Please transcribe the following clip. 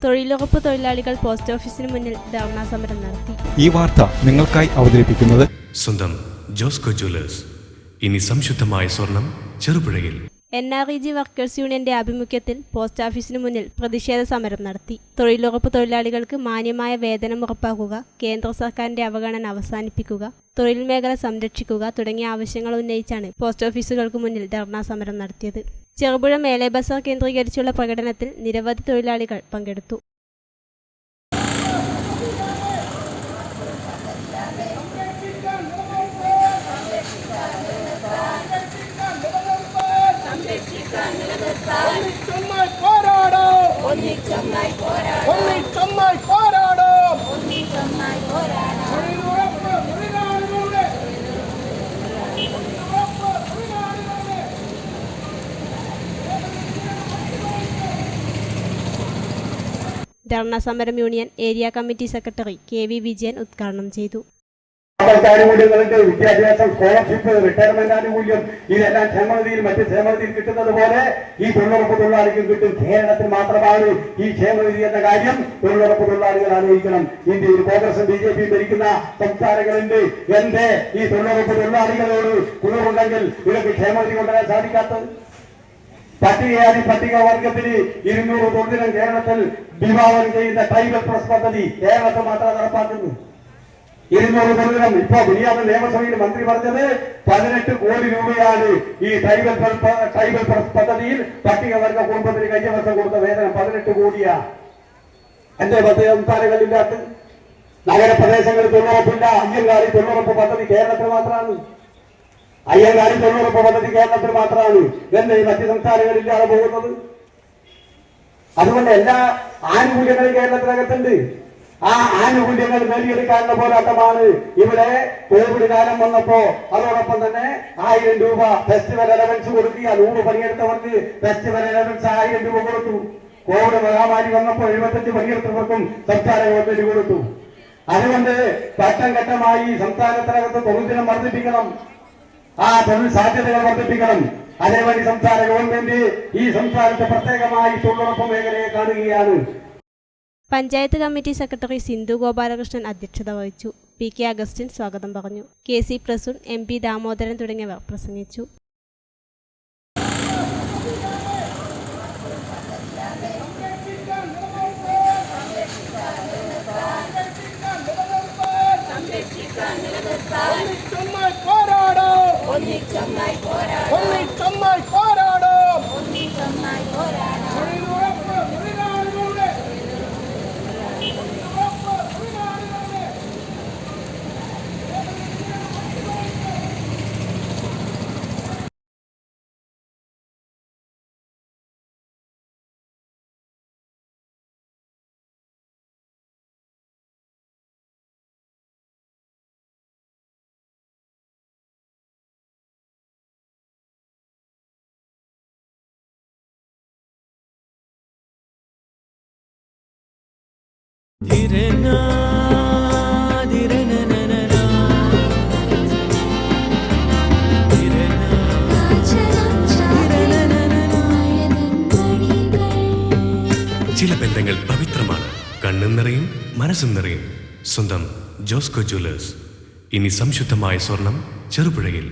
തൊഴിലുറപ്പ് തൊഴിലാളികൾ പോസ്റ്റ് ഓഫീസിന് മുന്നിൽ ധർണാ സമരം നടത്തി. ഈ വാർത്ത നിങ്ങൾക്കായി അവതരിപ്പിക്കുന്നത് സ്വന്തം ജോസ്കോ ജ്വല്ലേഴ്സ്. ഇനി സംശുദ്ധമായ സ്വർണം ചെറുപുഴയിൽ. NREG വർക്കേഴ്സ് യൂണിയന്റെ ആഭിമുഖ്യത്തിൽ പോസ്റ്റ് ഓഫീസിന് മുന്നിൽ പ്രതിഷേധ സമരം നടത്തി. തൊഴിലുറപ്പ് തൊഴിലാളികൾക്ക് മാന്യമായ വേതനം ഉറപ്പാക്കുക, കേന്ദ്ര സർക്കാരിന്റെ അവഗണന അവസാനിപ്പിക്കുക, തൊഴിൽ മേഖല സംരക്ഷിക്കുക തുടങ്ങിയ ആവശ്യങ്ങൾ ഉന്നയിച്ചാണ് പോസ്റ്റ് ഓഫീസുകൾക്ക് മുന്നിൽ ധർണാ സമരം നടത്തിയത്. ചെറുപുഴ മേലെ ബസാർ കേന്ദ്രീകരിച്ചുള്ള പ്രകടനത്തിൽ നിരവധി തൊഴിലാളികൾ പങ്കെടുത്തു. ധർണാ സമരം union area committee secretary KV Vijayan ഉദ്ഘാടനം ചെയ്തു. ആനുകൂല്യങ്ങളുടെ വിദ്യാഭ്യാസം, സ്കോളർഷിപ്പ്, റിട്ടയർമെന്റ് ആനുകൂല്യം ഇതെല്ലാം ക്ഷേമനിധിയിൽ മറ്റ് ക്ഷേമനിധിയിൽ കിട്ടുന്നത് പോലെ ഈ തൊഴിലുറപ്പ് തൊഴിലാളിക്കും കിട്ടും. കേരളത്തിൽ മാത്രമാണ് ഈ ക്ഷേമനിധി എന്ന കാര്യം തൊഴിലുറപ്പ് തൊഴിലാളികൾ ആലോചിക്കണം. ഇന്ത്യയിൽ കോൺഗ്രസും BJP ഭരിക്കുന്ന സംസ്ഥാനങ്ങളുണ്ട്. എന്റെ ഈ തൊഴിലുറപ്പ് തൊഴിലാളികളോട് കുറവുണ്ടെങ്കിൽ ഇവർക്ക് ക്ഷേമനിധി കൊണ്ടുവരാൻ സാധിക്കാത്തത്? പട്ടികജാതി പട്ടികവർഗത്തിന് 200 തൊഴിലിനം കേരളത്തിൽ വിഭാവനം ചെയ്യുന്ന ട്രൈബൽ പ്ലസ് പദ്ധതി കേരളത്തിൽ മാത്രം നടപ്പാക്കുന്നു. 200 തൊഴിലിനം. ഇപ്പോ ബിരിയാണി നിയമസഭയിൽ മന്ത്രി പറഞ്ഞത് 18 കോടി രൂപയാണ് ഈ ട്രൈബൽ പ്ലസ് പദ്ധതിയിൽ പട്ടികവർഗ കുടുംബത്തിന് കഴിഞ്ഞ വർഷം കൊടുത്ത വേതനം 18 കോടിയാണ്. എന്റെ സംസ്ഥാനങ്ങളില്ലാത്ത നഗരപ്രദേശങ്ങളിൽ തൊഴിലുറപ്പില്ല. അയ്യങ്കാളി തൊഴിലുറപ്പ് പദ്ധതി കേരളത്തിൽ മാത്രമാണ്. അയ്യങ്കാളി തൊഴിലുറപ്പ് പദ്ധതി കേരളത്തിൽ മാത്രമാണ്. എന്നെ മറ്റ് സംസ്ഥാനങ്ങളില്ലാതെ പോകുന്നത്. അതുകൊണ്ട് എല്ലാ ആനുകൂല്യങ്ങളും കേരളത്തിനകത്തുണ്ട്. ആ ആനുകൂല്യങ്ങൾ നേടിയെടുക്കാനുള്ള പോരാട്ടമാണ് ഇവിടെ. കോവിഡ് കാലം വന്നപ്പോ അതോടൊപ്പം തന്നെ 1000 രൂപ ഫെസ്റ്റിവൽ അലവൻസ് കൊടുക്കുക. 100 പണിയെടുത്തവർക്ക് ഫെസ്റ്റിവൽ അലവൻസ് 1000 രൂപ കൊടുത്തു. കോവിഡ് മഹാമാരി വന്നപ്പോൾ 75 പണിയെടുത്തവർക്കും സംസ്ഥാന ഗവൺമെന്റ് കൊടുത്തു. അതുകൊണ്ട് ഘട്ടം ഘട്ടമായി സംസ്ഥാനത്തിനകത്ത് തൊഴിൽ വർദ്ധിപ്പിക്കണം. ആ തൊഴിൽ സാധ്യതകൾ വർദ്ധിപ്പിക്കണം. അതേവഴി സംസ്ഥാന ഗവൺമെന്റ് ഈ സംസ്ഥാനത്ത് പ്രത്യേകമായി തൊഴിലുറപ്പ് മേഖലയെ കാണുകയാണ്. പഞ്ചായത്ത് കമ്മിറ്റി സെക്രട്ടറി സിന്ധു ഗോപാലകൃഷ്ണൻ അധ്യക്ഷത വഹിച്ചു. PK അഗസ്റ്റിൻ സ്വാഗതം പറഞ്ഞു. KC പ്രസൂൺ, MP ദാമോദരൻ തുടങ്ങിയവർ പ്രസംഗിച്ചു. ചില ബന്ധങ്ങൾ പവിത്രമാണ്. കണ്ണും നിറയും മനസ്സും നിറയും. സ്വന്തം ജോസ്കോ ജ്വല്ലേഴ്സ്. ഇനി സംശുദ്ധമായ സ്വർണം ചെറുപുഴയിൽ.